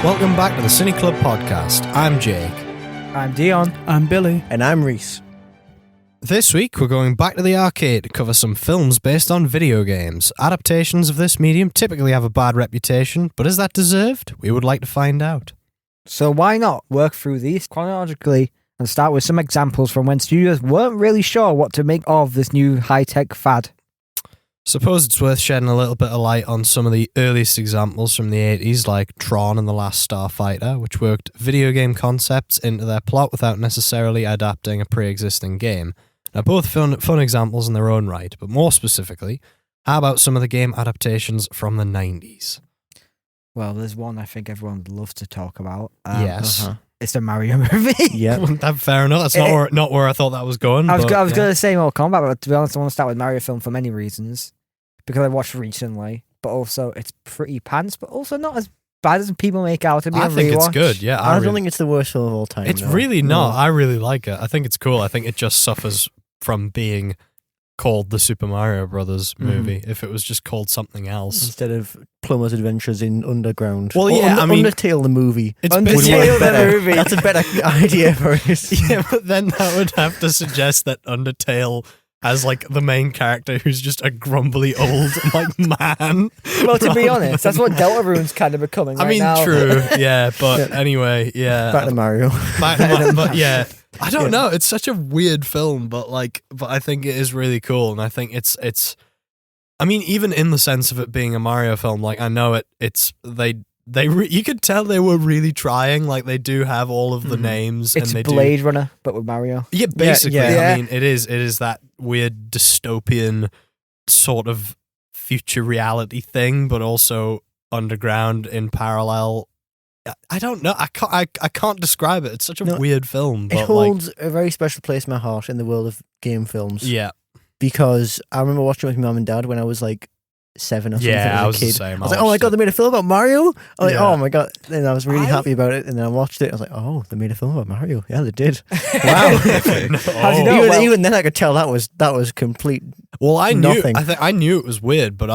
Welcome back to the CineClub podcast. I'm Jake. I'm Dion. I'm Billy. And I'm Rhys. This week we're going back to the arcade to cover some films based on video games. Adaptations of this medium typically have a bad reputation, but is that deserved? We would like to find out. So why not work through these chronologically and start with some examples from when studios weren't really sure what to make of this new high-tech fad. Suppose it's worth shedding a little bit of light on some of the earliest examples from the 80s, like Tron and The Last Starfighter, which worked video game concepts into their plot without necessarily adapting a pre-existing game. Now, both fun examples in their own right, but more specifically, how about some of the game adaptations from the 90s? Well, there's one I think everyone would love to talk about. Yes. It's the Mario movie. Yeah. Fair enough. That's not where I thought that was going. I was going to say Mortal Kombat, but to be honest, I want to start with Mario film for many reasons. Because I watched recently, but also it's pretty pants, but also not as bad as people make out to be. I think it's good, yeah. I don't think it's the worst film of all time. It's really not. I really like it. I think it's cool. I think it just suffers from being called the Super Mario Brothers movie. If it was just called something else. Instead of Plumber's Adventures in Underground. Well, yeah, I mean... Undertale the movie. Undertale the movie. That's a better idea for us. Yeah, but then that would have to suggest that Undertale as like the main character who's just a grumbly old like man. Well, to be honest, that's what Deltarune's kind of becoming right now. True, yeah, but anyway, yeah. Back to Mario. But yeah, I don't know. It's such a weird film, but I think it is really cool, and I think it's. I mean, even in the sense of it being a Mario film, like I know you could tell they were really trying. Like they do have all of the names. It's and they Blade Runner, but with Mario. Yeah, basically. Yeah. I mean, it is that weird dystopian sort of future reality thing, but also underground in parallel. I don't know. I can't describe it. It's such a weird film. But it holds a very special place in my heart in the world of game films. Yeah, because I remember watching it with my mum and dad when I was like 7 or something. Yeah, as a kid. the same. I was like, oh my god, they made a film about Mario. I was like, oh my god. And I was really happy about it. And then I watched it. I was like, oh, they made a film about Mario. Yeah, they did. Wow. How do you know? Even then, I could tell that was complete. Well, I nothing. knew. I knew it was weird, but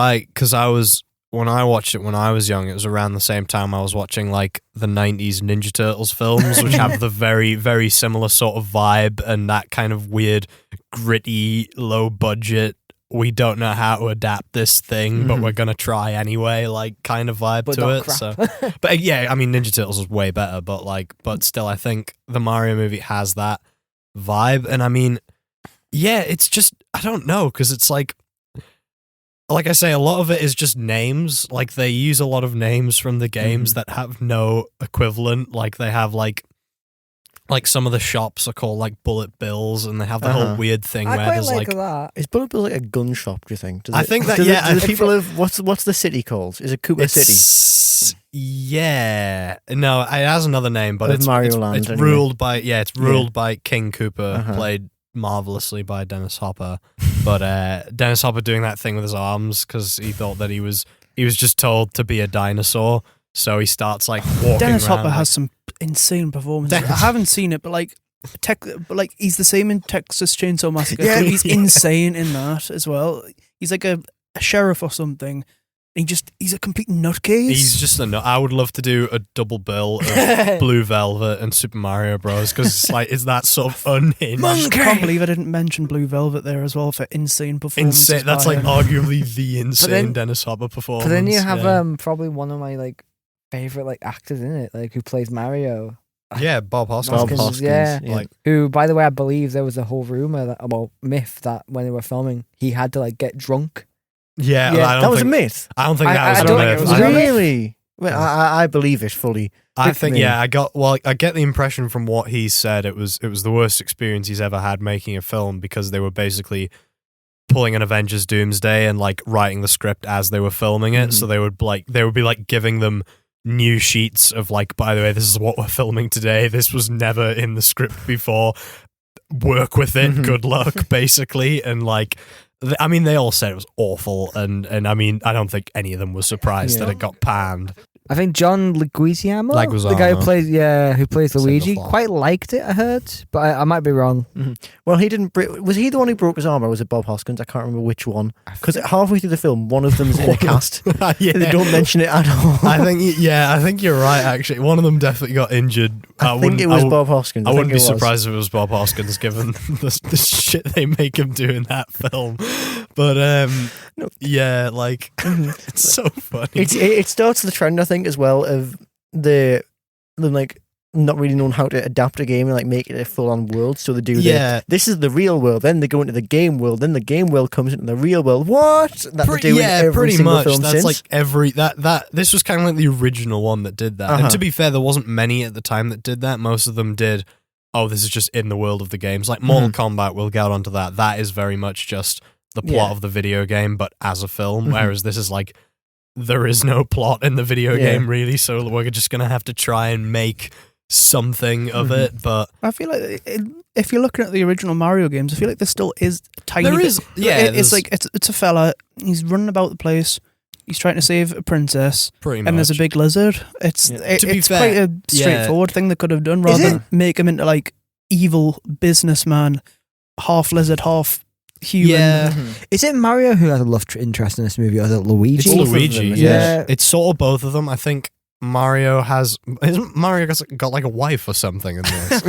when I watched it when I was young, it was around the same time I was watching like the 90s Ninja Turtles films, which have the very, very similar sort of vibe and that kind of weird, gritty, low budget. We don't know how to adapt this thing, but we're gonna try anyway. Like kind of vibe but to it. crap. So, but yeah, I mean, Ninja Turtles was way better, but still, I think the Mario movie has that vibe. And I mean, yeah, it's just I don't know because it's like I say, a lot of it is just names. Like they use a lot of names from the games that have no equivalent. Like they have like some of the shops are called like Bullet Bills, and they have the whole weird thing I where quite there's like that. Is Bullet Bill like a gun shop, do you think? I think that, do yeah. the people of, what's the city called? Is it Cooper City? Yeah. No, it has another name, but it's Mario Land, it's anyway. ruled by King Koopa, played marvelously by Dennis Hopper. But Dennis Hopper doing that thing with his arms because he thought that he was just told to be a dinosaur. So he starts like walking Dennis around, Hopper has some insane performances. I haven't seen it, but he's the same in Texas Chainsaw Massacre. Yeah, He's insane in that as well. He's like a sheriff or something. He's a complete nutcase. He's just a nut. I would love to do a double bill of Blue Velvet and Super Mario Bros. Because it's that sort of unhinged. I can't believe I didn't mention Blue Velvet there as well for insane performances. Insane. That's by like him. arguably the insane Dennis Hopper performance. But then you have probably one of my favorite actors in it, who plays Mario. Yeah, Bob Hoskins. Bob Hoskins, yeah. Who, by the way, I believe there was a whole rumor myth that when they were filming, he had to get drunk. Yeah, Yeah, that was a myth. I don't think that was I a don't myth. think it was Really? Well, I believe it fully. I think I get the impression from what he said it was the worst experience he's ever had making a film because they were basically pulling an Avengers Doomsday and writing the script as they were filming it. So they would be giving them new sheets of by the way, this is what we're filming today. This was never in the script before. Work with it. Good luck, basically. And I mean, they all said it was awful, and I mean, I don't think any of them were surprised that it got panned. I think John Leguizamo, the guy who plays Luigi, quite liked it. I heard, but I might be wrong. Mm-hmm. Well, he didn't. Was he the one who broke his arm, or was it Bob Hoskins? I can't remember which one. Because halfway through the film, one of them's in a cast. Yeah. They don't mention it at all. I think you're right. Actually, one of them definitely got injured. I think it was Bob Hoskins. I wouldn't be surprised if it was Bob Hoskins, given the shit they make him do in that film. But yeah, like it's so funny. It starts the trend, I think, as well of them like not really knowing how to adapt a game and like make it a full-on world. So they do this is the real world, then they go into the game world, then the game world comes into the real world. What? That they do in every pretty single much. film That's since. like every that this was kind of like the original one that did that. And to be fair, there wasn't many at the time that did that. Most of them did. Oh, this is just in the world of the games. Like Mortal Kombat, we'll get onto that. That is very much just the plot of the video game, but as a film. Whereas this is like, there is no plot in the video game really, so we're just gonna have to try and make something of it. But I feel like if you're looking at the original Mario games, I feel like there still is a tiny there bit. is, It's like it's a fella. He's running about the place. He's trying to save a princess, pretty much. and there's a big lizard. It's quite a straightforward thing they could have done, rather than make him into like evil businessman, half lizard, half human. Yeah. Is it Mario who has a love interest in this movie, or is it Luigi? It's Luigi. Yeah. It's sort of both of them. I think Mario isn't Mario got like a wife or something in this?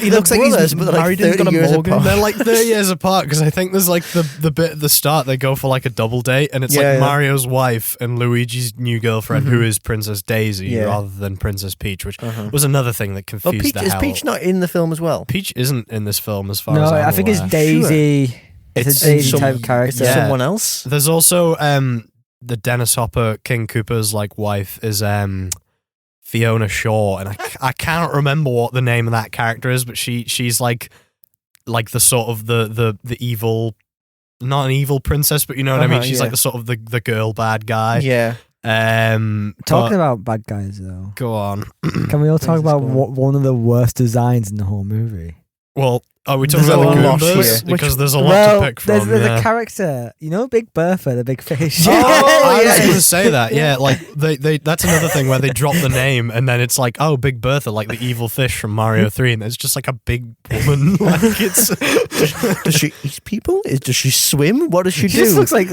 He looks like he's married and got a mortgage. They're like 30 years apart, because I think there's like the bit at the start they go for like a double date, and it's like Mario's wife and Luigi's new girlfriend, who is Princess Daisy rather than Princess Peach, which was another thing that confused the hell. Is Peach not in the film as well? Peach isn't in this film as far as I'm I think aware. it's Daisy. Sure. It's a Daisy type character. Someone else? There's also the Dennis Hopper, King Koopa's like wife, is Fiona Shaw, and I can't remember what the name of that character is, but she's like the sort of the evil, not an evil princess, but you know what I mean. She's like the sort of the girl bad guy. Yeah. Talking about bad guys though, Go on. can we all talk about one of the worst designs in the whole movie? Well, are we talking about the Goombas? Because there's a lot to pick from. There's a character, Big Bertha, the big fish. I was going to say that. Yeah, like they that's another thing where they drop the name and then it's like, oh, Big Bertha, like the evil fish from Mario 3, and it's just like a big woman. Like it's does she eat people? Does she swim? What does she do? She just looks like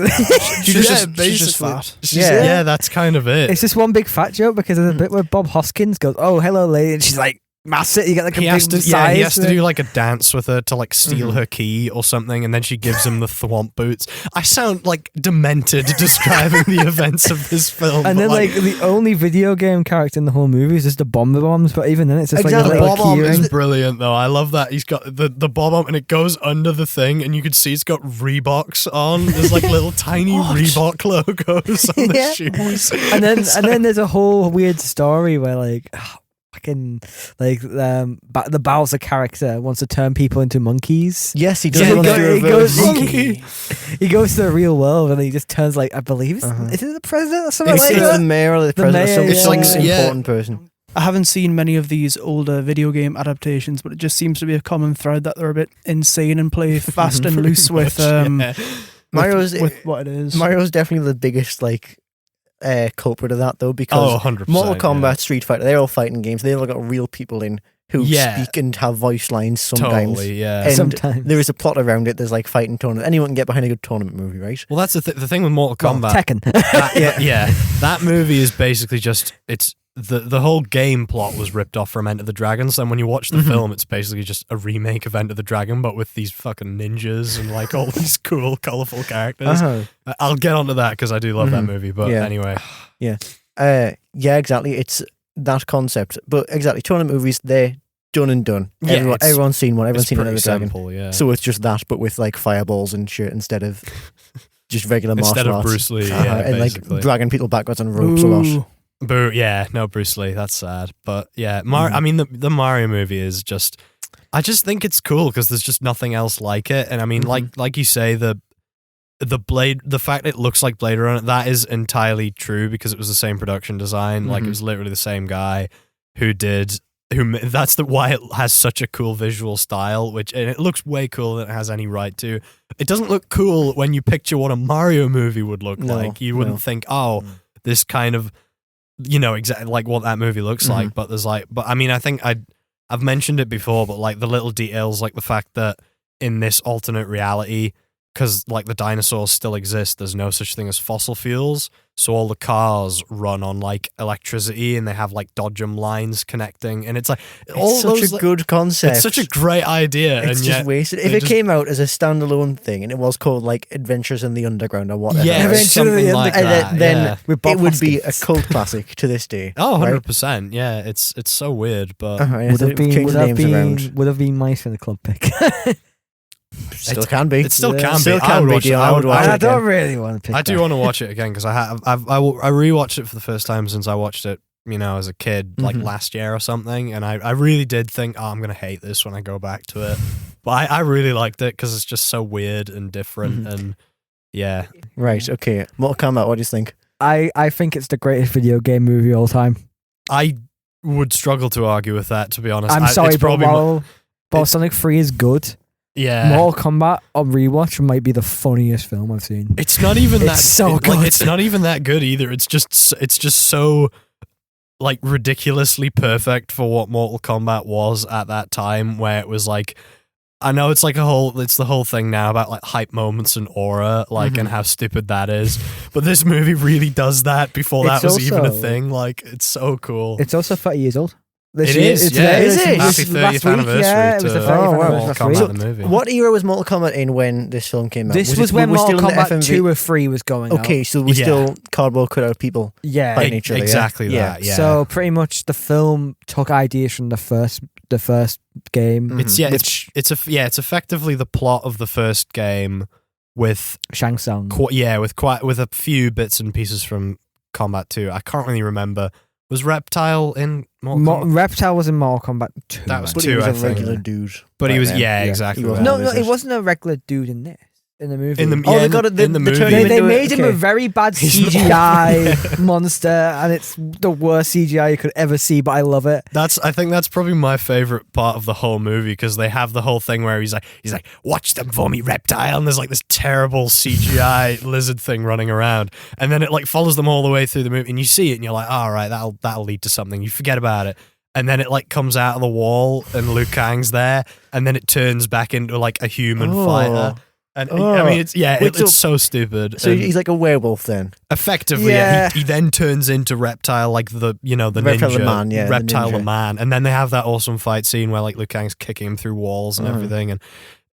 she's just fat. Yeah, that's kind of it. It's just one big fat joke, because there's a bit where Bob Hoskins goes, "Oh, hello, lady," and she's like, massive. You get like a big size. He has to do like a dance with her to like steal her key or something, and then she gives him the thwomp boots. I sound like demented describing the events of this film. And then like the only video game character in the whole movie is just the bombs, but even then it's just like a the little bomb keyring. is brilliant though. I love that he's got the bomb and it goes under the thing, and you can see it's got Reeboks on. There's like little tiny Reebok logos on the shoes. And then there's a whole weird story where like the Bowser character wants to turn people into monkeys. Yes, he does. He goes to the real world and he just turns like, I believe is it the president or something like that? It's the mayor or the president. It's like an important person. I haven't seen many of these older video game adaptations, but it just seems to be a common thread that they're a bit insane and play fast and loose with Mario's with what it is. Mario's definitely the biggest culprit of that though, because 100%, Mortal Kombat, Street Fighter, they're all fighting games. They've all got real people in who speak and have voice lines sometimes. Totally, yeah. And sometimes there is a plot around it. There's like fighting tournament. Anyone can get behind a good tournament movie, right? Well, that's the thing with Mortal Kombat. Tekken. That movie is basically just the whole game plot was ripped off from Enter the Dragon. So when you watch the film, it's basically just a remake of Enter the Dragon, but with these fucking ninjas and like all these cool, colorful characters. I'll get onto that because I do love that movie. But anyway, exactly. It's that concept, but exactly tournament movies. They're done and done. Yeah, everyone's seen one. Everyone's seen Enter the Dragon. Simple, yeah. So it's just that, but with like fireballs and shit instead of just regular martial arts. Instead of Bruce Lee, and basically. like dragging people backwards on ropes a lot. Boo, yeah, no Bruce Lee, that's sad. But yeah, I mean, the Mario movie is just, I just think it's cool because there's just nothing else like it. And I mean, like you say, the fact it looks like Blade Runner, that is entirely true because it was the same production design. Like it was literally the same guy that's why it has such a cool visual style, and it looks way cooler than it has any right to. It doesn't look cool when you picture what a Mario movie would look like. You wouldn't think, this kind of you know, exactly like what that movie looks like. But there's like, but I mean, I think I've mentioned it before, but like the little details, like the fact that in this alternate reality, because like the dinosaurs still exist, there's no such thing as fossil fuels. So all the cars run on like electricity, and they have like dodgem lines connecting, and it's like it's such a good concept. It's such a great idea, it's and just wasted. If it came out as a standalone thing and it was called like Adventures in the Underground or whatever, something like that, then it would be a cult classic to this day. Oh, 100%. Yeah, it's so weird, but would have been my CineClub pick. Still can be. It still can be. Still can be. Dion. I would watch it. I don't really want to pick. I do want to watch it again because I rewatched it for the first time since I watched it, you know, as a kid, like last year or something, and I really did think, oh, I'm gonna hate this when I go back to it, but I really liked it because it's just so weird and different, and yeah. Right. Okay. Mortal Kombat. What do you think? I think it's the greatest video game movie of all time. I would struggle to argue with that, to be honest. I'm sorry, but while Sonic 3 is good. Yeah, Mortal Kombat on rewatch might be the funniest film I've seen. It's not even that. It's so good. Like, it's not even that good either. It's just so like ridiculously perfect for what Mortal Kombat was at that time, where it was like, I know it's like it's the whole thing now about like hype moments and aura, like and how stupid that is. But this movie really does that before that was even a thing. Like, it's so cool. It's also 30 years old. It is, yeah. Is it? Happy 30th anniversary. Yeah, it was the 30th anniversary. So, the movie. What era was Mortal Kombat in when this film came out? This was when Mortal Kombat 2 or 3 was going out. Okay, so we're still cardboard cutout people fighting each other. Exactly that, yeah. So pretty much the film took ideas from the first game. It's effectively the plot of the first game with Shang Tsung. With a few bits and pieces from Kombat 2. I can't really remember. Was Reptile in Mortal Kombat? Reptile was in Mortal Kombat 2. That was 2, he was I a think. regular dude. But he was, exactly. No, it wasn't a regular dude in this. In the movie. In the movie. They made him a very bad CGI monster, and it's the worst CGI you could ever see, but I love it. I think that's probably my favorite part of the whole movie, because they have the whole thing where he's like, watch them for me, Reptile, and there's like this terrible CGI lizard thing running around, and then it like follows them all the way through the movie, and you see it, and you're like, all right, that'll lead to something. You forget about it. And then it like comes out of the wall, and Liu Kang's there, and then it turns back into like a human fighter. And I mean, it's so stupid. So he's like a werewolf then. Effectively, he then turns into Reptile, like the Reptile ninja, the man, Reptile the man, and then they have that awesome fight scene where like Liu Kang's kicking him through walls and everything. And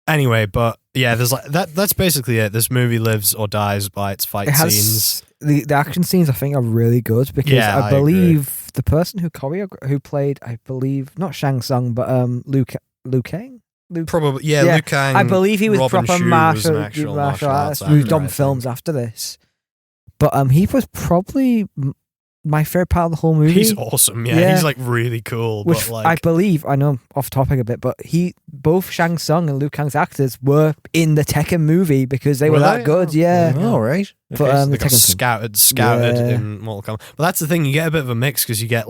anyway, but yeah, there's like that's basically it. This movie lives or dies by its fight scenes. The action scenes I think are really good because I believe the person who played, I believe not Shang Tsung but Liu Kang. Liu Kang. I believe he was Robin proper Shu martial artist who's done films after this. But he was probably my favorite part of the whole movie. He's awesome, he's like really cool. Which but like, I believe, I know off topic a bit, but both Shang Tsung and Liu Kang's actors were in the Tekken movie because they were that good. All right. But they got scouted in Mortal Kombat. But that's the thing, you get a bit of a mix because you get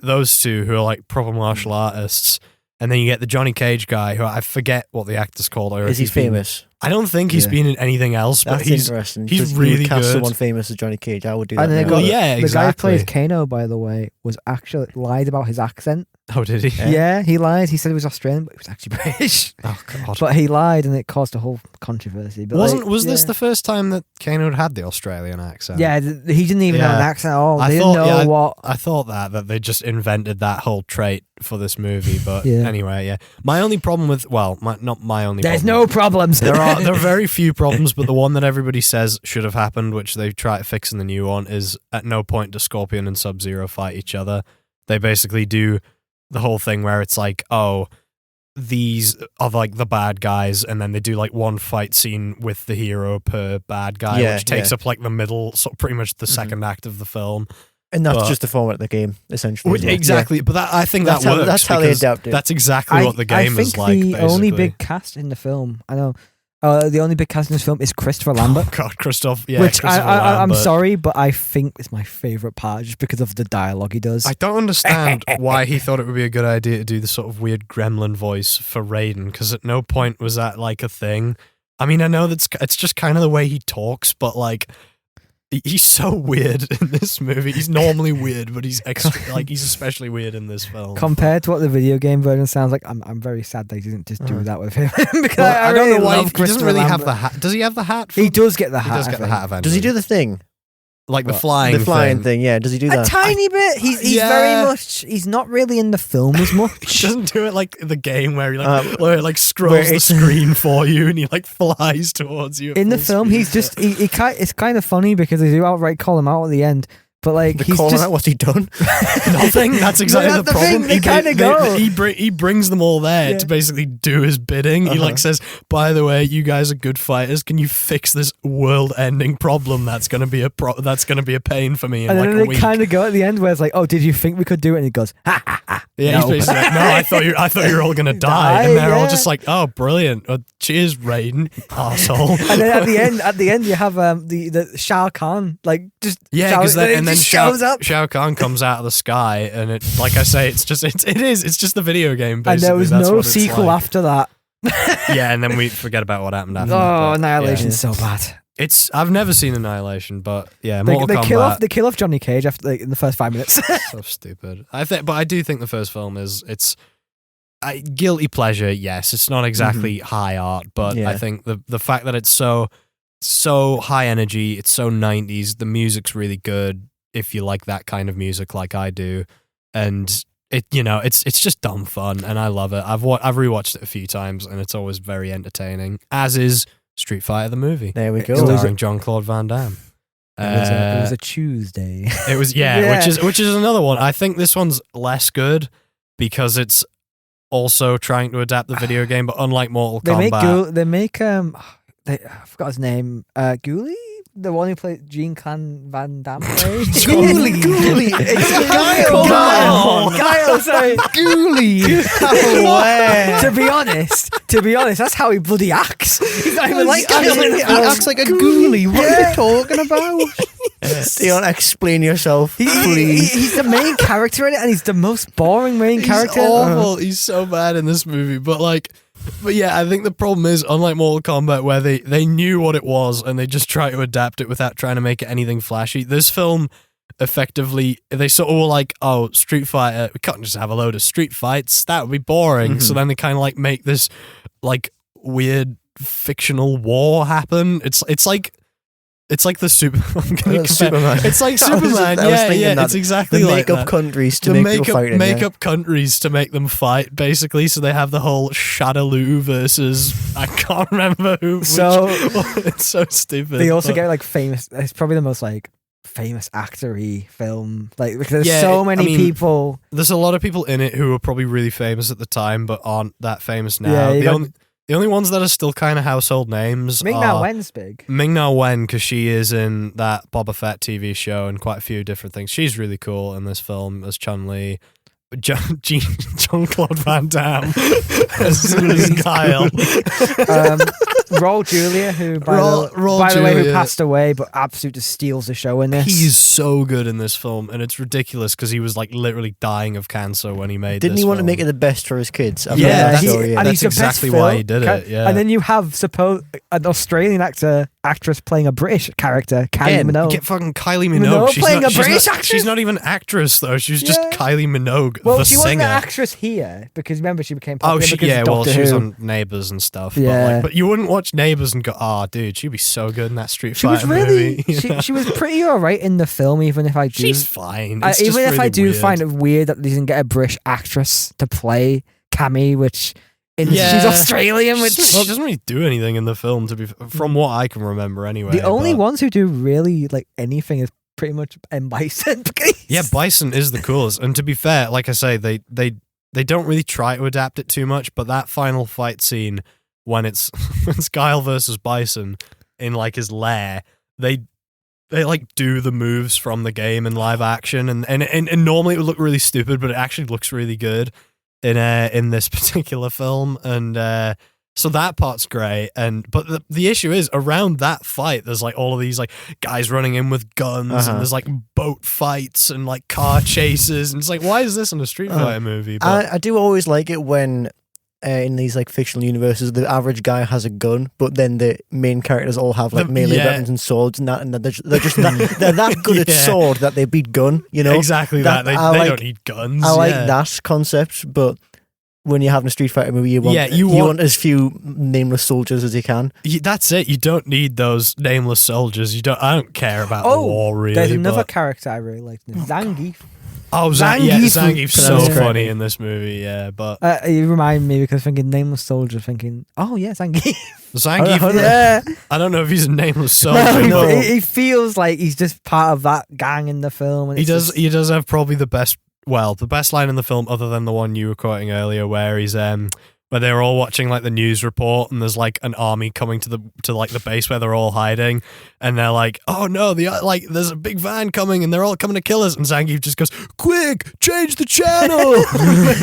those two who are like proper martial artists. And then you get the Johnny Cage guy, who I forget what the actor's called. Or is he famous? I don't think he's been in anything else, but That's interesting. He's really cast good. Someone famous as Johnny Cage, I would do that. And now. The guy who plays Kano, by the way, was actually lied about his accent. Oh, did he? Yeah, he lied. He said he was Australian, but he was actually British. Oh, God. But he lied, and it caused a whole controversy. But was this the first time that Kano had the Australian accent? Yeah, he didn't even have an accent at all. They didn't know what. I thought that they just invented that whole trait for this movie. But anyway, my only problem with not my only. There's no problems. There are very few problems, but the one that everybody says should have happened, which they try to fix in the new one, is at no point do Scorpion and Sub-Zero fight each other. They basically do the whole thing where it's like, oh, these are like the bad guys, and then they do like one fight scene with the hero per bad guy, which takes up like the middle, so pretty much the second act of the film. And that's just the format of the game, essentially. Exactly, but I think that works. That's how they adapt it. That's exactly what the game is like. The only big cast in the film, I know. The only big cast in this film is Christopher Lambert. Oh God, Christoph! Yeah, which I'm sorry, but I think it's my favorite part just because of the dialogue he does. I don't understand why he thought it would be a good idea to do the sort of weird gremlin voice for Raiden, because at no point was that like a thing. I mean, I know it's just kind of the way he talks, but like, He's so weird in this movie. He's normally weird, but he's he's especially weird in this film. Compared to what the video game version sounds like, I'm very sad they didn't just do that with him. Because I don't really know why he doesn't really have the hat. Does he have the hat? He does get the hat. He does get the hat eventually. Does he do the thing? Like the flying thing, yeah. Does he do that? A tiny bit. He's very much. He's not really in the film as much. He doesn't do it like the game where he where it like scrolls the screen for you and he like flies towards you. In the film, he's just it's kind of funny because they do outright call him out at the end. But like, he's calling just out, what's he done? Nothing. That's exactly the problem. They kind of go. He brings them all there to basically do his bidding. He like says, "By the way, you guys are good fighters. Can you fix this world-ending problem? That's gonna be a pain for me." And then like they kind of go at the end where it's like, "Oh, did you think we could do it?" And he goes, "Ha ha ha." Yeah, no. He's basically like, "No, I thought you were all gonna die," and they're all just like, "Oh, brilliant! Cheers, Raiden, arsehole." And then at the end, you have the Shao Kahn like just because then shows up. Shao Kahn comes out of the sky, and it, like I say, it's just the video game. Basically. And there was no sequel after that. Yeah, and then we forget about what happened after. Oh, Annihilation's so bad. I've never seen Annihilation, but yeah, Mortal Kombat. They kill off Johnny Cage after in the first 5 minutes. So stupid. But I do think the first film is guilty pleasure. Yes, it's not exactly high art, but I think the fact that it's so high energy, it's so 90s. The music's really good if you like that kind of music, like I do, and it's just dumb fun, and I love it. I've rewatched it a few times, and it's always very entertaining. As is Street Fighter the movie. There we go, starring Jean-Claude Van Damme. It was a Tuesday. It was which is another one. I think this one's less good because it's also trying to adapt the video game, but unlike Mortal Kombat, I forgot his name. Ghoulie? The one who played Jean-Claude Van Damme. Ghoulie. Guile, sorry. Ghoulie. To be honest, that's how he bloody acts. He's not even like he acts like a ghoulie. What are you talking about? Dion, explain yourself, please. He's the main character in it, and he's the most boring main character. He's awful. He's so bad in this movie, But yeah, I think the problem is, unlike Mortal Kombat, where they knew what it was and they just try to adapt it without trying to make it anything flashy, this film, effectively, they sort of were like, oh, Street Fighter, we can't just have a load of street fights. That would be boring. So then they kind of like make this like weird fictional war happen. It's like the Superman. It's like Superman. It's exactly the like makeup countries to make up countries to make them fight. Basically, so they have the whole Shadaloo versus I can't remember who. So it's so stupid. They also get like famous. It's probably the most like famous actor-y film. Like because there's so many people. There's a lot of people in it who were probably really famous at the time, but aren't that famous now. The only ones that are still kind of household names Ming-Na Wen's big. Ming-Na Wen, because she is in that Boba Fett TV show and quite a few different things. She's really cool in this film as Chun-Li. Jean-Claude Van Damme as Guile. Raul Julia, who by the way, who passed away, but absolutely steals the show in this. He's so good in this film, and it's ridiculous because he was like literally dying of cancer when he made. Didn't this he want film. to make it the best for his kids? And that's he's exactly why he did it. Yeah, and then you have an Australian actress playing a British character, Kylie Minogue. Get fucking Kylie Minogue. She's not even an actress though. She's just Kylie Minogue. Well, the she singer. wasn't an actress here because remember she became popular. She was on Neighbours and stuff. Yeah, but you wouldn't watch Neighbours and go, dude, she'd be so good in that Street Fighter movie. She was pretty alright in the film, even if I do. She's fine. Even if I do find it weird that they didn't get a British actress to play Cammy, which she's Australian, which it doesn't really do anything in the film. From what I can remember, anyway. The only ones who do really like anything is pretty much M. Bison. Yeah, Bison is the coolest. And to be fair, like I say, they don't really try to adapt it too much, but that final fight scene when it's Guile versus Bison in like his lair, they like do the moves from the game in live action, and normally it would look really stupid, but it actually looks really good in this particular film, and so that part's great. But the issue is around that fight, there's like all of these like guys running in with guns, and there's like boat fights and like car chases, and it's like, why is this in a Street Fighter movie? But I do always like it when in these like fictional universes, the average guy has a gun, but then the main characters all have like melee weapons and swords, and they're just they're that good at sword that they beat gun. You know, exactly that. They don't need guns. I like that concept, but when you're having a Street Fighter movie, you want as few nameless soldiers as you can. That's it. You don't need those nameless soldiers. I don't care about the war really. There's another character I really like, Zangief. Oh, Zangief's so funny in this movie, yeah. But you remind me because thinking nameless soldier, thinking, oh yeah, Zangief. Zangief, I don't know if he's a nameless soldier. No, he feels like he's just part of that gang in the film. And he does have probably the best line in the film, other than the one you were quoting earlier, where he's where they're all watching like the news report, and there's like an army coming to the base where they're all hiding, and they're like, oh no, there's a big van coming, and they're all coming to kill us, and Zangief just goes, quick, change the channel.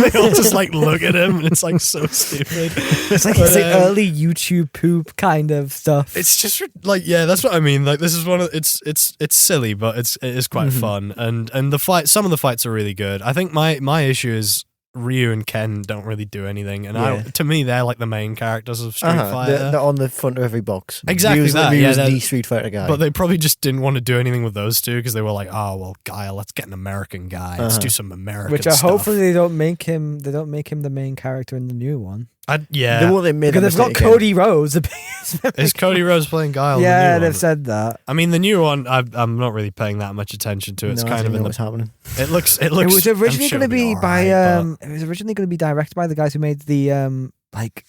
They all just like look at him, and it's like so stupid. It's like early YouTube poop kind of stuff. It's just like, yeah, that's what I mean. Like, this is one of it's silly, but it is quite fun, and some of the fights are really good. I think my issue is Ryu and Ken don't really do anything, and to me they're like the main characters of Street Fighter. They're on the front of every box. Exactly. Ryu's the Street Fighter guy. But they probably just didn't want to do anything with those two because they were like, oh well, Guile, let's get an American guy. Let's do some American stuff. Hopefully they don't make him the main character in the new one. Because they've got Cody Rhodes. Is Cody Rhodes playing Guile? Yeah, they've said that. I mean, the new one, I'm not really paying that much attention to. It's kind of in what's happening. It looks. It was originally going to be It was originally going to be directed by the guys who made the like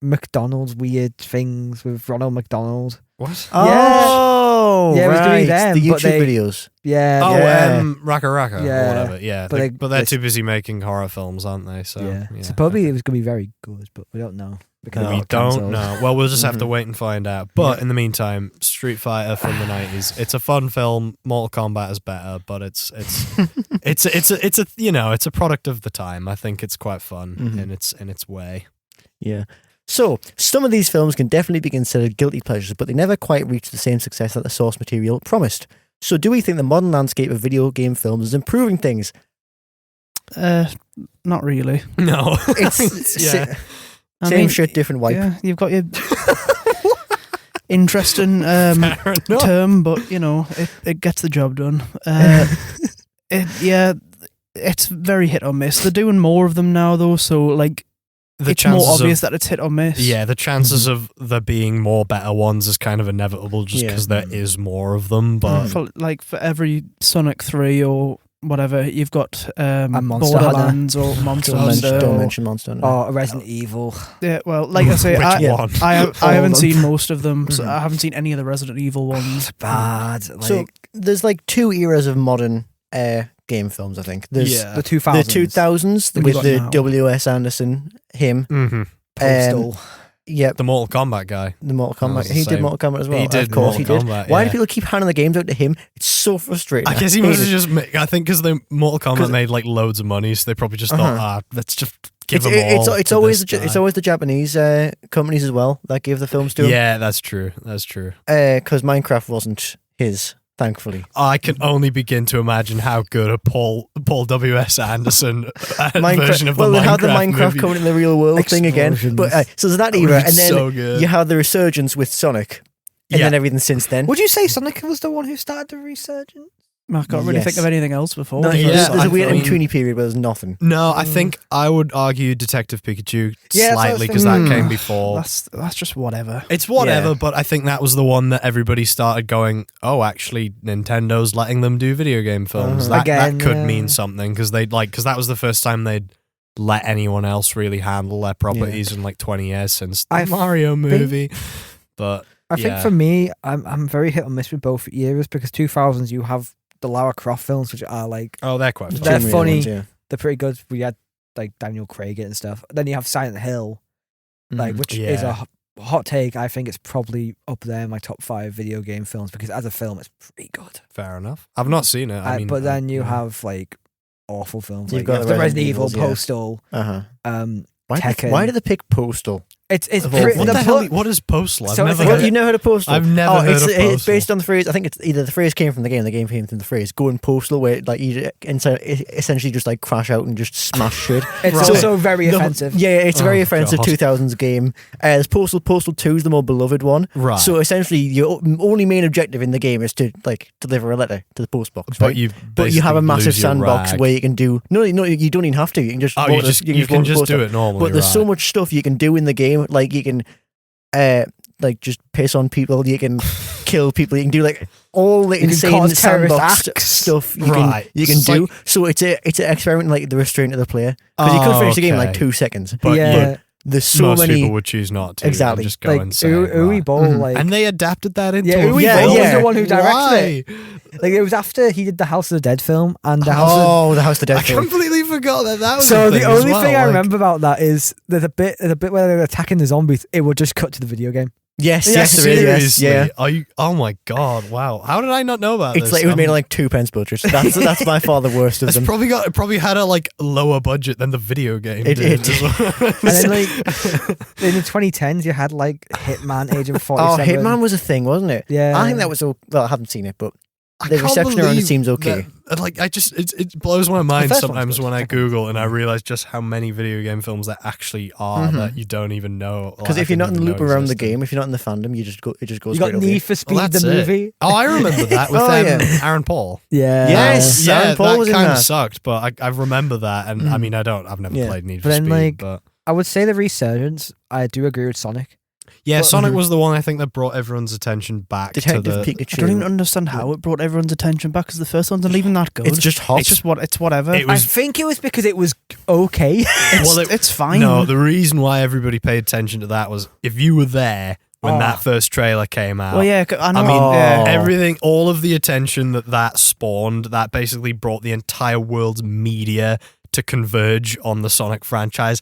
McDonald's weird things with Ronald McDonald. What? Oh, yeah, it was going to be them, the YouTube videos. Yeah. Oh, Raka Raka or whatever. Yeah, but they're too busy making horror films, aren't they? So yeah. Supposedly it was going to be very good, but we don't know. We don't know. Well, we'll just have to wait and find out. But in the meantime, Street Fighter from the 90s. It's a fun film. Mortal Kombat is better, but it's a product of the time. I think it's quite fun in its way. Yeah. So, some of these films can definitely be considered guilty pleasures, but they never quite reach the same success that the source material promised. So, do we think the modern landscape of video game films is improving things? Not really. No. Same shit, different wipe. Yeah, you've got your interesting term, but it gets the job done. It's very hit or miss. They're doing more of them now, though, so like it's more obvious that it's hit or miss. Yeah, the chances of there being more better ones is kind of inevitable just because there is more of them. But for every Sonic 3 or whatever, you've got Borderlands or Monster Hunter. Don't mention Monster Hunter. Or Resident Evil. Yeah, well, like I say, I haven't seen most of them, so I haven't seen any of the Resident Evil ones. It's bad. So there's like two eras of modern game films, I think. There's the 2000s. The 2000s with the W.S. Anderson, him. Postal. Yep. The Mortal Kombat guy. The Mortal Kombat. He did Mortal Kombat as well. He did. Of course, he did. Why do people keep handing the games out to him? It's so frustrating. I guess he must have just. I think because the Mortal Kombat made like loads of money, so they probably just thought, let's just give them all. It's always the Japanese companies as well that give the films to him. Yeah, that's true. That's true. Because Minecraft wasn't his. Thankfully, I can only begin to imagine how good a Paul W.S. Anderson version of the Minecraft they had the Minecraft movie. Coming in the real world thing again. But so there's that era, and then you had the resurgence with Sonic, and then everything since then. Would you say Sonic was the one who started the resurgence? I can't really think of anything else before. No, there's a weird in-betweeny period where there's nothing. No, I think I would argue Detective Pikachu slightly because that came before. That's just whatever. It's whatever, but I think that was the one that everybody started going, oh, actually, Nintendo's letting them do video game films. That could mean something because that was the first time they'd let anyone else really handle their properties in like 20 years since the Mario movie. But I think for me, I'm very hit or miss with both eras because 2000s you have the Lara Croft films, which are like they're quite fun. They're funny. They're pretty good. We had like Daniel Craig and stuff. Then you have Silent Hill, which is a hot take. I think it's probably up there in my top 5 video game films because as a film, it's pretty good. Fair enough. I've not seen it. But then you have like awful films. You've got the Resident Evil, Postal. Why did they pick Postal? It's what the hell? What is Postal? So I've never you never heard of Postal? I've never heard of Postal. It's based on the phrase. I think it's either the phrase came from the game came from the phrase "going postal," where like you essentially just like crash out and just smash shit. It's also very offensive. Yeah, it's a very offensive God. 2000s game. There's Postal 2 is the more beloved one. Right. So essentially, your only main objective in the game is to like deliver a letter to the post box. But right? you have a massive lose your sandbox rag. where you can do no, you don't even have to. You can just you can just do it normally. But there's so much stuff you can do in the game. Like you can like just piss on people. You can kill people. You can do like all the insane sandbox stuff you can do. Like, so it's an experiment in, like the restraint of the player, because you could finish the game in like 2 seconds. But there's so most many people would choose not to. Exactly. And just go Like insane. Uwe Boll, like, and they adapted that into Uwe a Boll film? was the one who directed Why? it. Like it was after he did the House of the Dead film and the House. the House of the Dead I film. completely forgot that was So a thing the as only well, thing I like- remember about that is there's a bit where they're attacking the zombies. It would just cut to the video game. Yes, Yeah, there is. Yes, seriously. yeah. Are you? Oh my god! Wow. How did I not know about It's this? like it was made of like 2 pence butchers. That's by far the worst of It's them. probably had a like lower budget than the video game. It did did. as well. And then like in the 2010s, you had like Hitman, Agent 47. Hitman was a thing, wasn't it? Yeah. I think that was well, I haven't seen it, but I the can't reception around it believe seems okay. that- like it blows my mind first one's sometimes good. when I Google and I realize just how many video game films there actually are that you don't even know. or Because I if you're not in the didn't loop know around the existed. game, if you're not in the fandom, it just goes You straight got over. Need for Speed, Well, the that's it. movie. Oh, I remember that with Aaron Paul. Yeah. Yes. yeah, Aaron Paul that was in kind of that. sucked, but I remember that, and I mean, I've never Yeah. played Need But for then, Speed, like, but I would say the resurgence. I do agree with Sonic. yeah, But- Sonic was the one I think that brought everyone's attention back Detective to the. Pikachu. I don't even understand how it brought everyone's attention back, because the first one's not even that good. It's just hot. It's just it's whatever. It I was think it was because it was okay. it's fine. No, the reason why everybody paid attention to that was if you were there when that first trailer came out. Well, yeah, I know. I mean, yeah. everything, all of the attention that spawned, that basically brought the entire world's media to converge on the Sonic franchise.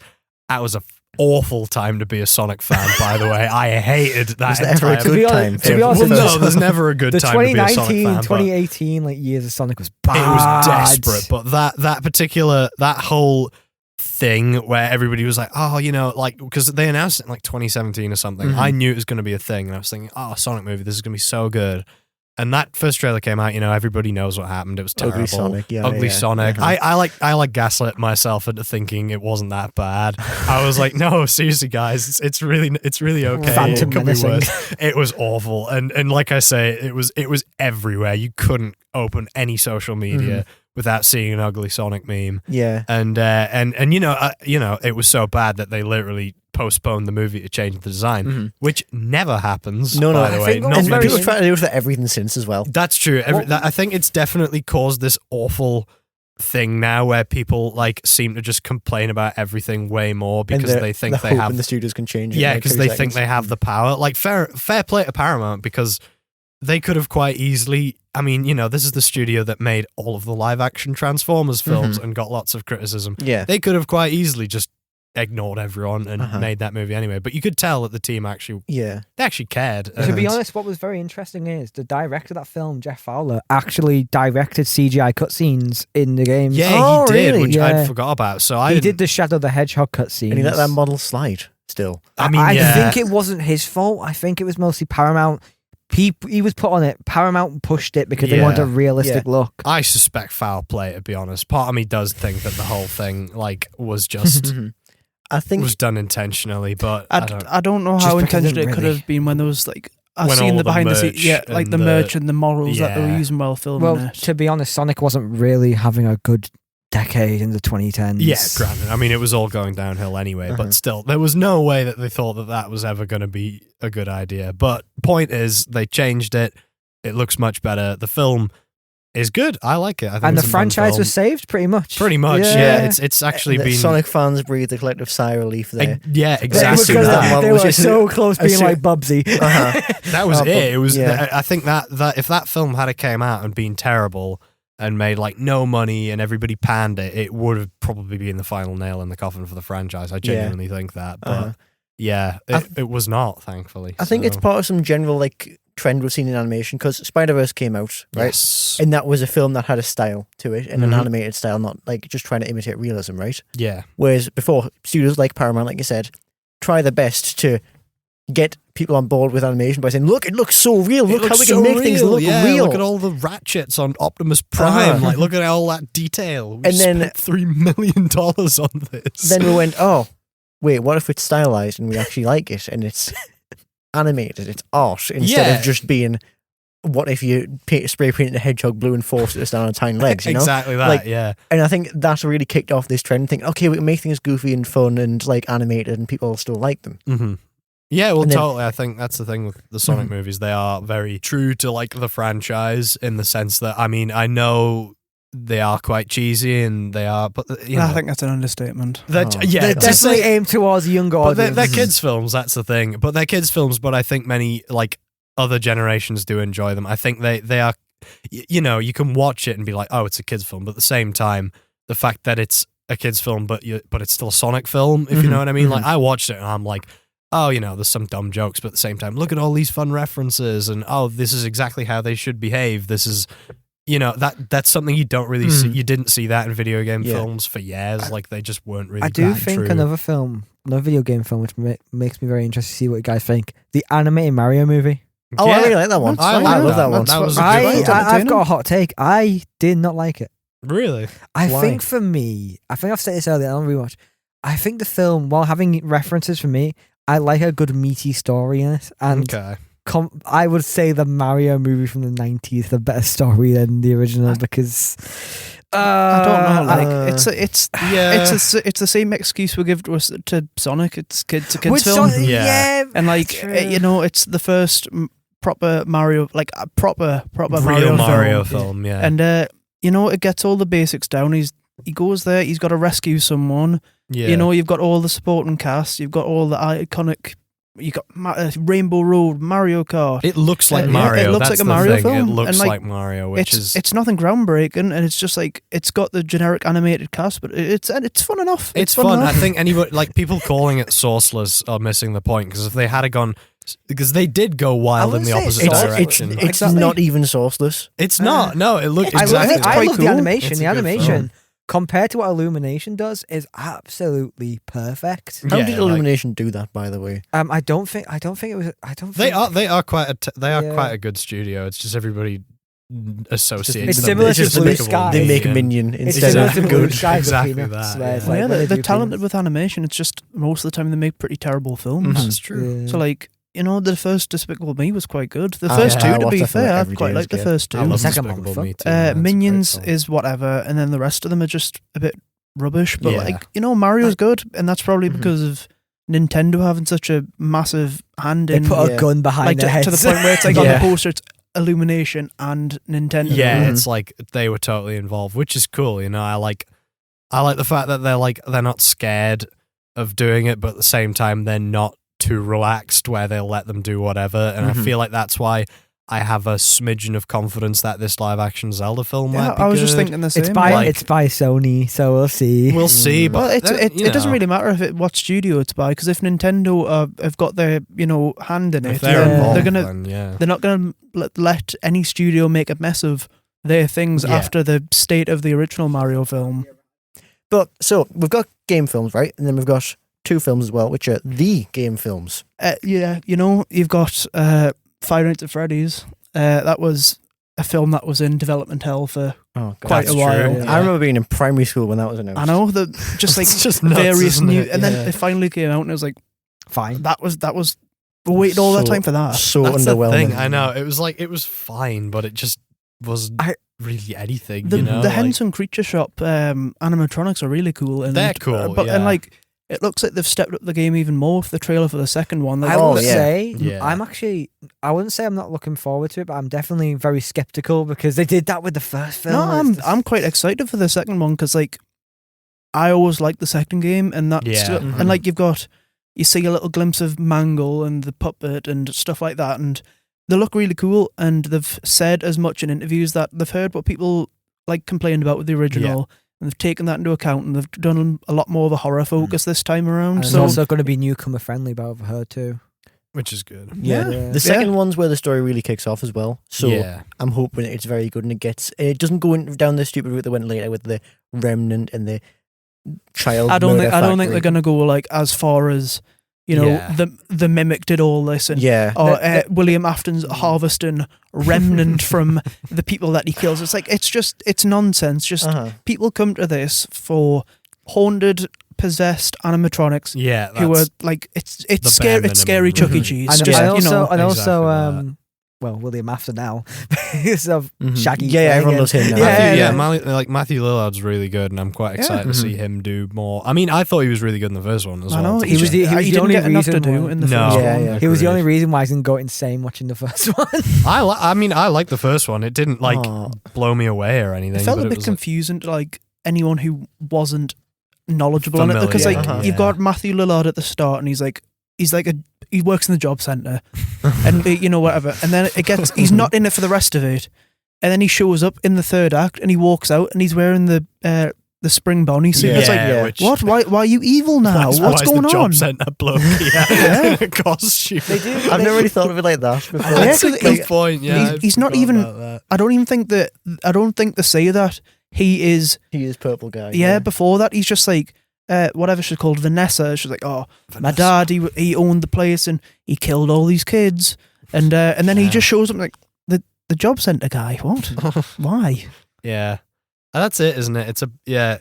That was a awful time to be a Sonic fan, by the way. I hated that Was there ever a entire good be time? honest- to be honest, Well, the no, first- there's never a good The time to be a Sonic 2019, fan. but 2018 like years of Sonic was bad. it was desperate, but that whole thing where everybody was like, oh, you know, like, because they announced it in like 2017 or something. I knew it was going to be a thing, and I was thinking, oh, Sonic movie, this is going to be so good. And that first trailer came out, you know, everybody knows what happened. It was terrible. Ugly Sonic, yeah. Ugly Sonic. I like gaslit myself into thinking it wasn't that bad. I was like, no, seriously, guys, it's really okay. Phantom It could be menacing. worse. It was awful, and like I say, it was everywhere. You couldn't open any social media without seeing an Ugly Sonic meme. Yeah. And you know, it was so bad that they literally postponed the movie to change the design, which never happens. No, by the I way, think Not what was And many- very- people try to do it for everything since as well. that's true. I think it's definitely caused this awful thing now where people like seem to just complain about everything way more because And they think they have. the studios can change it. Yeah, in like because 2 they seconds. think they have the power. Like fair play to Paramount, because they could have quite easily. I mean, you know, this is the studio that made all of the live action Transformers films and got lots of criticism. Yeah. They could have quite easily just ignored everyone and made that movie anyway. But you could tell that the team actually Yeah. they actually cared. To be And- honest, what was very interesting is the director of that film, Jeff Fowler, actually directed CGI cutscenes in the games. yeah, Oh, he did, really? which Yeah. I'd forgot about. So I he didn't- did the Shadow the Hedgehog cutscenes. And he let that model slide still. I mean, I yeah. think it wasn't his fault. I think it was mostly Paramount. He was put on it. Paramount pushed it because they wanted a realistic look. I suspect foul play, to be honest. Part of me does think that the whole thing like was just I think was done intentionally, but I don't. I don't know Just how because it intentional it could really- have been when there was like I've When all seen the the behind the scenes, merch yeah, like and the the- merch and the morals that they were Yeah. using while filming Well, it. to be honest, Sonic wasn't really having a good decade in the 2010s. Yeah, granted. I mean, it was all going downhill anyway, but still, there was no way that they thought that was ever going to be a good idea. But point is, they changed it. It looks much better. The film is good. I like it. I think And the it's a fun franchise film. was saved pretty much. pretty much. Yeah, it's actually the been Sonic fans breathed a collective sigh of relief there. yeah, They, exactly. were, That. they was were just- so close being like Bubsy. That was Oh, it. It was. yeah. I think that if that film had came out and been terrible and made like no money and everybody panned it, it would have probably been the final nail in the coffin for the franchise. I genuinely think that. But yeah, it was not. Thankfully, I think it's part of some general like trend we've seen in animation, because Spider-Verse came out, right? Yes. And that was a film that had a style to it, and an animated style, not like just trying to imitate realism, right? Yeah. Whereas before, studios like Paramount, like you said, try their best to get people on board with animation by saying, look, it looks so real. Look how we can make things look real. Look at all the ratchets on Optimus Prime. Like, look at all that detail. We spent $3 million on this. Then we went, oh, wait, what if it's stylized and we actually like it and it's animated, it's art, instead of just being, what if you spray painted a hedgehog blue and forced it to stand on its hind legs, you know? Exactly that, And I think that's really kicked off this trend, thinking, okay, we can make things goofy and fun and like animated and people will still like them. Mm-hmm. Yeah, well, totally. I think that's the thing with the Sonic movies. They are very true to like the franchise in the sense that, I mean, I know they are quite cheesy and they are, but I think that's an understatement. They're definitely aimed towards a younger audience. They're kids' films, that's the thing. But they're kids' films, but I think many like other generations do enjoy them. I think they are, you know, you can watch it and be like, oh, it's a kids' film, but at the same time, the fact that it's a kids' film, but it's still a Sonic film, if you know what I mean. Like, I watched it and I'm like, oh, you know, there's some dumb jokes, but at the same time, look at all these fun references, and oh, this is exactly how they should behave. This is, you know, that's something you don't really see. You didn't see that in video game films for years. Like, they just weren't really. I do think another video game film, which makes me very interested to see what you guys think. The animated Mario movie. Oh, I really like that one. I love that one. That was a good one. I've got a hot take. I did not like it. Really? I think for me, I think I've said this earlier on rewatch. I think the film, while having references for me, I like a good meaty story in it, and I would say the Mario movie from the 90s is a better story than the original because I don't know. Like it's the same excuse we give to Sonic. It's a kids film, and like you know, it's the first proper Mario, like a proper real Mario film, yeah. And you know, it gets all the basics down. He goes there. He's got to rescue someone. Yeah. You know, you've got all the supporting cast. You've got all the iconic. You got Rainbow Road, Mario Kart. It looks like Mario. It looks like a Mario film. It looks like Mario, which is it's nothing groundbreaking, and it's just like it's got the generic animated cast, but it's fun enough. It's fun. I think anybody like people calling it sourceless are missing the point, because if they had gone, because they did go wild in the opposite direction. It's not even sourceless. It's not. No, it looks exactly. I love the animation. The animation, compared to what Illumination does, is absolutely perfect. How did Illumination do that, by the way? I don't think it was. They are quite a good studio. It's just everybody associates. It's similar to Blue Sky. They make a minion instead of Blue Sky. Exactly that. They're talented with animation. It's just most of the time they make pretty terrible films. That's true. Yeah. So like, you know, the first Despicable Me was quite good. The first two, to be fair, I quite like the first two. The second one, Minions is whatever, and then the rest of them are just a bit rubbish. But like, you know, Mario's good, and that's probably because of Nintendo having such a massive hand in. They put a gun behind their heads to the point where it's like on the poster, it's Illumination and Nintendo. Yeah, it's like they were totally involved, which is cool. You know, I like the fact that they're not scared of doing it, but at the same time they're not too relaxed where they'll let them do whatever, and I feel like that's why I have a smidgen of confidence that this live action Zelda film might be I was good. just thinking the same. It's by Sony, so we'll see. We'll see, but it doesn't really matter what studio it's by, because if Nintendo have got their hand in it, they're not gonna let any studio make a mess of their things after the state of the original Mario film. But so we've got game films, right, and then we've got two films as well, which are the game films. You know, you've got Five Nights at Freddy's. That was a film that was in development hell for quite a while. I remember being in primary school when that was announced. I know, just like just nuts, various new, and then it finally came out, and it was like, fine. That was we waited all that time for that. So that's underwhelming. The thing. I know, it was fine, but it just wasn't really anything. The Henson Creature Shop animatronics are really cool, and they're cool, and like, it looks like they've stepped up the game even more with the trailer for the second one. Like, I will say, I wouldn't say I'm not looking forward to it, but I'm definitely very skeptical because they did that with the first film. No, I'm quite excited for the second one because, like, I always liked the second game, and and like you see a little glimpse of Mangle and the puppet and stuff like that, and they look really cool. And they've said as much in interviews that they've heard what people like complained about with the original. Yeah. And they've taken that into account, and they've done a lot more of a horror focus this time around. And it's also going to be newcomer friendly, but I've heard too, which is good. Yeah. The second one's where the story really kicks off as well. So I'm hoping it's very good, and it doesn't go down the stupid route that went later with the Remnant and the child. I don't think they're going to go like as far as you know, the mimic did all this, and William Afton's harvesting remnant from the people that he kills. It's like it's nonsense. Just people come to this for haunted, possessed animatronics. Who are like it's scary. It's scary Chuck E. Cheese. Well, William Afton now. So Shaggy. Yeah, everyone loves him now. Matthew Lillard's really good, and I'm quite excited to see him do more. I mean, I thought he was really good in the first one as well. I know, he was the only reason to do in the first one. He was the only reason why I didn't go insane watching the first one. I like the first one. It didn't blow me away or anything. It felt a bit confusing to like anyone who wasn't knowledgeable on it, because you've got Matthew Lillard at the start, and he works in the job centre, and you know, whatever, and then he's not in it for the rest of it, and then he shows up in the third act, and he walks out, and he's wearing the spring bonnie suit. It's like, what? Why are you evil now? What's going the on? Job centre bloke, in a costume. I've never really thought of it like that before. That's a good point. Yeah, he's not even. I don't think they say that he is purple guy. Yeah, before that, he's just like. Whatever she's called, Vanessa. She's like, my dad, he owned the place and he killed all these kids, and then he just shows up like the job centre guy. What? Why? Yeah, and that's it, isn't it?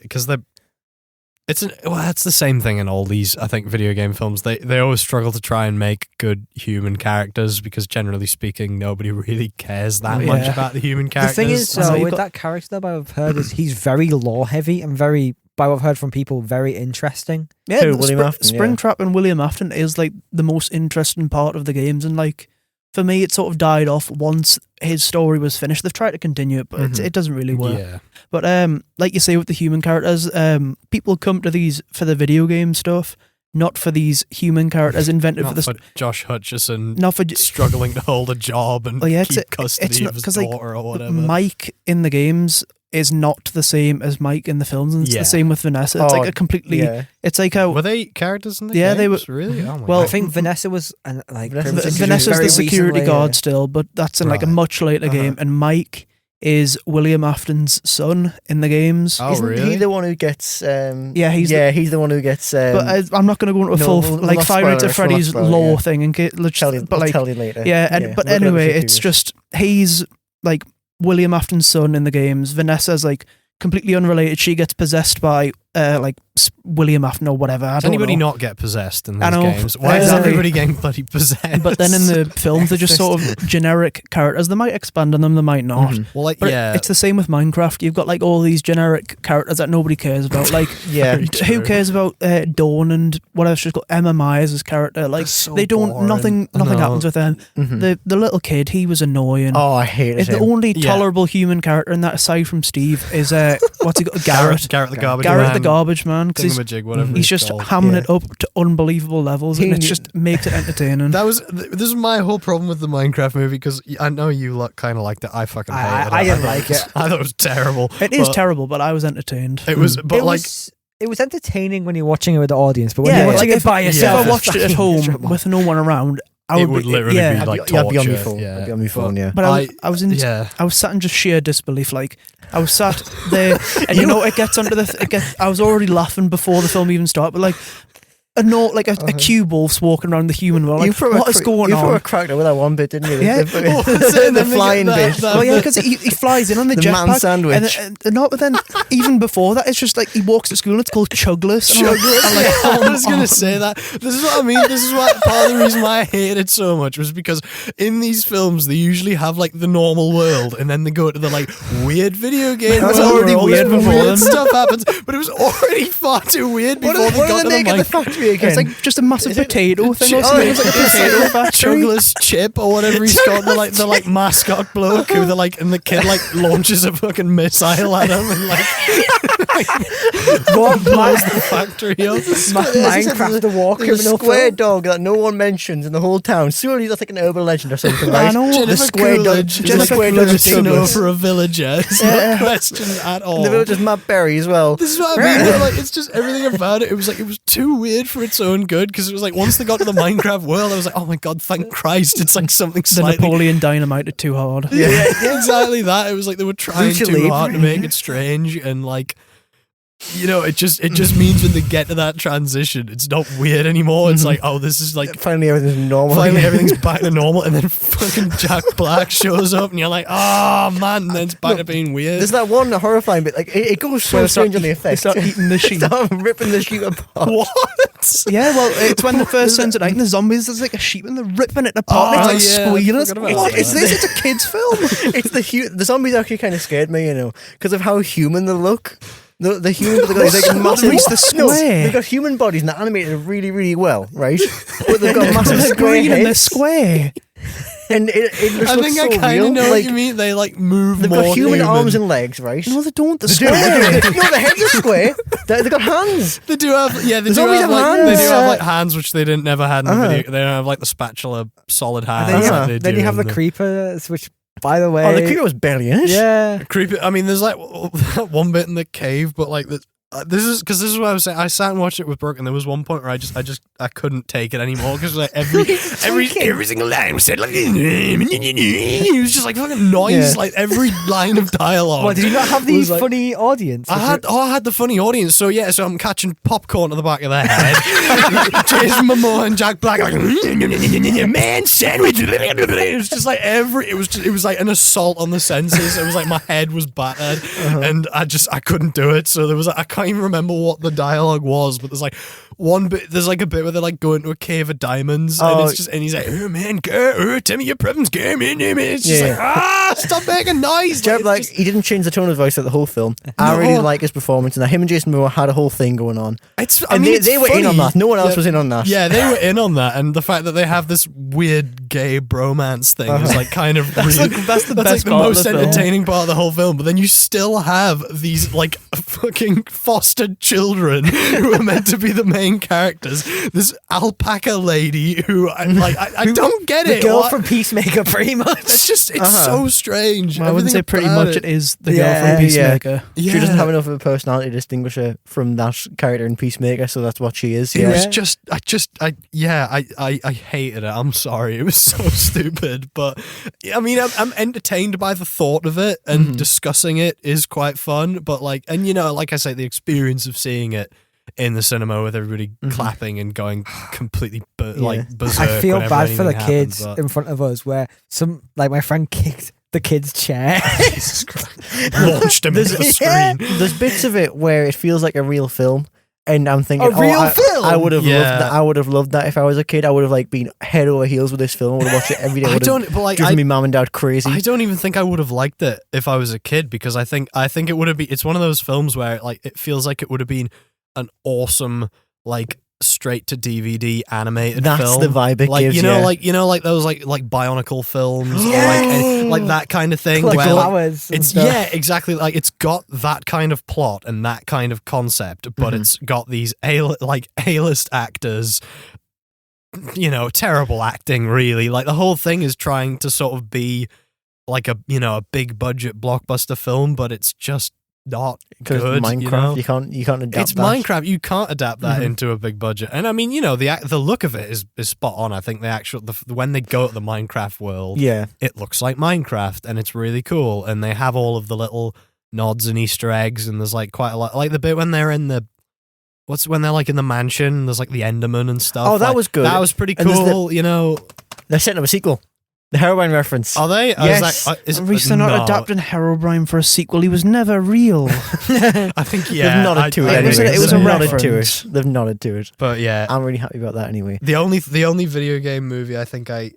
Because that's the same thing in all these, I think, video game films. They always struggle to try and make good human characters because, generally speaking, nobody really cares that much about the human characters. The thing is, with that character that I've heard, is he's very lore heavy and very. By what I've heard from people, very interesting. Yeah, Springtrap and William Afton is like the most interesting part of the games, and like for me, it sort of died off once his story was finished. They've tried to continue it, but it doesn't really work. Yeah. But like you say with the human characters, people come to these for the video game stuff, not for these human characters invented for Josh Hutcherson, not for struggling to hold a job and keep custody of his daughter or whatever. Mike in the games is not the same as Mike in the films, and it's the same with Vanessa. It's like a completely. Yeah. It's like how were they characters in the games? They were really. Oh my God. I think Vanessa was Vanessa's the security guard still, but that's in like a much later game. And Mike is William Afton's son in the games. Oh, Isn't he the one who gets? He's the one who gets. But I'm not going to go into a full Five Nights at Freddy's lore thing and get. I'll tell you later. But anyway, it's just he's like. William Afton's son in the games. Vanessa's like completely unrelated. She gets possessed by like William Afton or whatever. Does anybody not get possessed in these games? Why is everybody getting bloody possessed? But then in the films, they're just sort of generic characters. They might expand on them, they might not. Well, it's the same with Minecraft. You've got like all these generic characters that nobody cares about. Like, who cares about Dawn and whatever she's got? Emma Myers' character. Like, so they don't. Boring. Nothing happens with them. The little kid, he was annoying. Oh, I hated him. The only tolerable human character in that, aside from Steve, is what's he got? Garrett the garbage man. He's just hamming it up to unbelievable levels, and it just makes it entertaining. This is my whole problem with the Minecraft movie, because I know you kind of liked it. I fucking hated it. I didn't like it. I thought it was terrible. It is terrible, but I was entertained. It was, but it was entertaining when you're watching it with the audience, but when you're watching it by yourself, if I watched it at home with no one around, it would literally be like torture. I'd be on my phone. I'd be on my phone, But I was sat in just sheer disbelief. Like, I was sat there, and it gets onto I was already laughing before the film even started, but like. A cube wolf's walking around the human world. Like, what is going on? You threw a cracker with that one bit, didn't you? Yeah. The flying bit. Well, yeah, because he flies in on the jetpack. Man sandwich. But then, even before that, it's just like he walks to school and it's called Chugless. I was going to say that. This is what I mean. This is what part of the reason why I hate it so much was because in these films, they usually have like the normal world, and then they go to the like weird video game world. It was already weird before weird stuff happens, but it was already far too weird before they got to the factory again? It's like just a massive potato thing. It's like a potato factory. Chugless Chip or whatever he's called. The like mascot bloke who and the kid like launches a fucking missile at him and blows the factory up. Minecraft the war criminal square dog that no one mentions in the whole town. Surely that's like an urban legend or something, right? I know. The square dog. Jennifer Coolidge over a villager. It's no question at all. And the villager's Matt Berry as well. This is what I mean. Like, it's just everything about it. It was too weird for its own good, because it was like once they got to the Minecraft world, I was like, oh my god, thank Christ, it's like something slightly. The Napoleon Dynamite it too hard. Yeah, exactly that. It was like they were trying too hard to make it strange, and like you know, it just means when they get to that transition, it's not weird anymore. It's like, oh, this is like finally everything's normal. Finally everything's back to normal, and then fucking Jack Black shows up, and you're like, oh man, and then it's back to being weird. There's that one horrifying bit, like it goes so strange on the effects. They start eating the sheep. Start ripping the sheep apart. What? Yeah, well, it's when the first turns it out, and the zombies, there's like a sheep, and they're ripping it apart. And it's like squealing. What is this? It's a kid's film. It's the zombies actually kind of scared me, you know, because of how human they look. The human, they got like massive. The square. They've got human bodies and they're animated really, really well, right? But they've got massive They're square green and they're heads. square. And it just I looks think so I kind real. of know like, what you mean. They like move They've more got human arms and legs, right? No, they don't. They're They do. square. No, the heads are square. They've got hands. They do have, yeah, they There's do always have a like hand. they do have like hands, which they never had in the Uh-huh. video. They don't have like the spatula solid hands. And then, that they then do you have in the creepers, which, by the way, Oh, the creeper was barely in it. yeah, creepy. I mean, there's like that one bit in the cave, but like this is what I was saying. I sat and watched it with Brooke, and there was one point where I couldn't take it anymore because like every single line was said like it was just like fucking noise, like every line of dialogue. Well, did you not have the was like- funny audience? I had the funny audience, so yeah, so I'm catching popcorn to the back of their head. Jason Momoa and Jack Black like man sandwich. It was just like it was like an assault on the senses. It was like my head was battered, and I couldn't do it. So there was I can't even remember what the dialogue was, but there's like one bit. There's like a bit where they're like going to a cave of diamonds, and he's like, oh man, go, tell me your problems, go, man. It's just like stop making noise. Jack Black, he didn't change the tone of his voice throughout the whole film. I really like his performance, and him and Jason Momoa had a whole thing going on. They were in on that. No one else was in on that. Yeah, they were in on that, and the fact that they have this weird gay bromance thing is like kind of That's really, that's the that's best like the part most of the film. entertaining part of the whole film. But then you still have these like fucking fostered children who are meant to be the main characters. This alpaca lady who I don't get the it. girl What? from Peacemaker, pretty much. It's so strange. I wouldn't say Everything pretty about much it is the girl from Yeah. Peacemaker. Yeah. She doesn't have enough of a personality to distinguish her from that character in Peacemaker, so that's what she is. It Yeah. was just, I hated it. I'm sorry. It was so stupid. But I mean, I'm entertained by the thought of it, and discussing it is quite fun. But like, and you know, like I say, the experience of seeing it in the cinema with everybody clapping and going completely berserk. I feel whenever bad for the anything kids happens, in front of us, where my friend kicked the kid's chair. Jesus Christ. Launched him into the screen. There's bits of it where it feels like a real film, and I'm thinking, film. I would have Yeah. loved that. I would have loved that if I was a kid. I would have like been head over heels with this film. I would have watched it every day. I don't, but like, driven me mum and dad crazy. I don't even think I would have liked it if I was a kid, because I think it would have been. It's one of those films where like it feels like it would have been an awesome like straight to DVD animated That's film. the vibe it like gives, you know, yeah. like those like Bionicle films, Yeah. or like that kind of thing. Like where, flowers and it's stuff. exactly, like it's got that kind of plot and that kind of concept, but it's got these A-list actors. You know, terrible acting, really. Like the whole thing is trying to sort of be like a big budget blockbuster film, but it's just not Because good. Minecraft, you know? you can't adapt. It's that. Minecraft. You can't adapt that into a big budget. And I mean, you know, the look of it is spot on. I think when they go to the Minecraft world, Yeah, it looks like Minecraft, and it's really cool. And they have all of the little nods and Easter eggs, and there's like quite a lot. Like the bit when they're in when they're like in the mansion, there's like the Enderman and stuff. Oh, that Like, was good. That was pretty And there's cool. You know, they're setting up a sequel. The heroine reference. are they? Yes. Rhys, they're not adapting Herobrine for a sequel. He was never real. I think They've nodded to it. it was Anyway. it was a They've nodded to reference. it. They've nodded to it. But yeah, I'm really happy about that. Anyway, the only video game movie I think I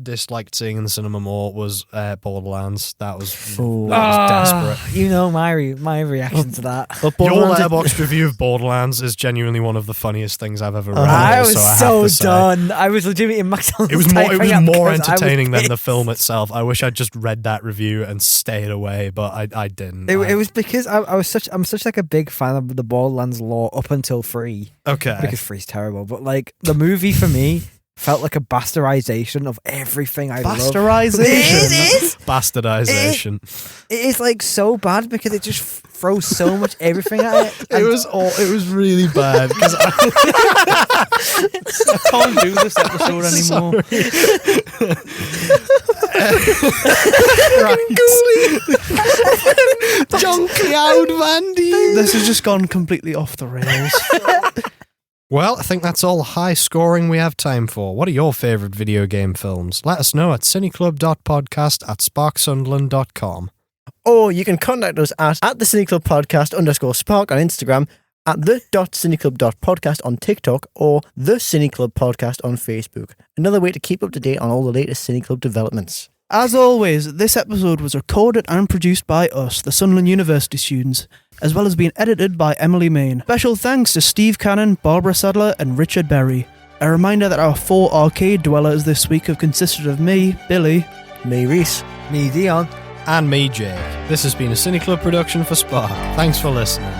disliked seeing in the cinema more was Borderlands. That was desperate. You know my reaction to that. but Your Borderlands- letterboxd review of Borderlands is genuinely one of the funniest things I've ever read. I was so I have so to say. done. I was legitimately in McDonald's. It was more because entertaining I was than the pissed. film itself. I wish I'd just read that review and stayed away, but I didn't. It was because I'm such like a big fan of the Borderlands lore up until 3. okay. Because 3's terrible, but like the movie for me felt like a bastardization of everything I love. Bastardization. It is. Bastardization. It is like so bad because it just throws so much everything at it. It was really bad because I can't do this episode anymore. Junk out, Vandy. This has just gone completely off the rails. Well, I think that's all the high scoring we have time for. What are your favourite video game films? Let us know at cineclub.podcast@sparksunderland.com. Or you can contact us at the CineClub Podcast _Spark on Instagram, at the.cineclub.podcast on TikTok, or the CineClub Podcast on Facebook. Another way to keep up to date on all the latest CineClub developments. As always, this episode was recorded and produced by us, the Sunderland University students, as well as being edited by Emily Main. Special thanks to Steve Cannon, Barbara Sadler, and Richard Berry. A reminder that our 4 arcade dwellers this week have consisted of me, Billy, me, Rhys, me, Dion, and me, Jake. This has been a CineClub production for Spark. Thanks for listening.